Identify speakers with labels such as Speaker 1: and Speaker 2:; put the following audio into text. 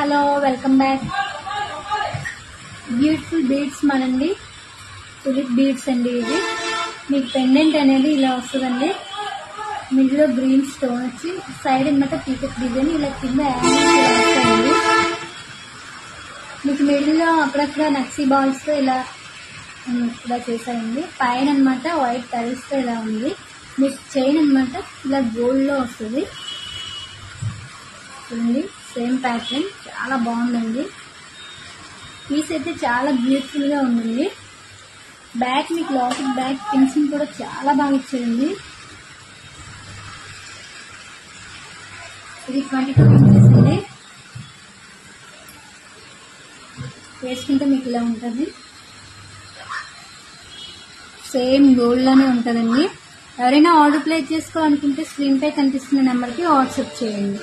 Speaker 1: Hello welcome back. Beautiful beads మనండి, tulip beads అండి. ఇది మీకు పెండెంట్ అనేది ఇలా వస్తుందండి. మిడిల్లో గ్రీన్ స్టోన్ వచ్చి సైడ్ అనమాట పీకప్ డిజైన్, ఇలా కింద యాంగిల్స్ వస్తాయండి. మీకు మిడిల్లో అక్కడక్కడ నక్సీ బాల్స్ ఇలా చేశారండి. పైన అనమాట వైట్ టైల్స్ తో ఇలా ఉంది. మీకు చైన్ అనమాట ఇలా గోల్డ్ లో వస్తుంది చూడండి. సేమ్ ప్యాటర్న్ చాలా బాగుందండి. పీస్ అయితే చాలా బ్యూటిఫుల్ గా ఉందండి. బ్యాక్ మీకు లాకెట్ బ్యాక్ ఫినిషింగ్ కూడా చాలా బాగా ఇచ్చారండి. ఇది 22 ఇంచెస్ అండి. వేసుకుంటే మీకు ఇలా ఉంటుంది. సేమ్ గోల్డ్ లోనే ఉంటుందండి. ఎవరైనా ఆర్డర్ ప్లేస్ చేసుకోవాలనుకుంటే స్క్రీన్ పై కనిపిస్తున్న నెంబర్కి వాట్సాప్ చేయండి.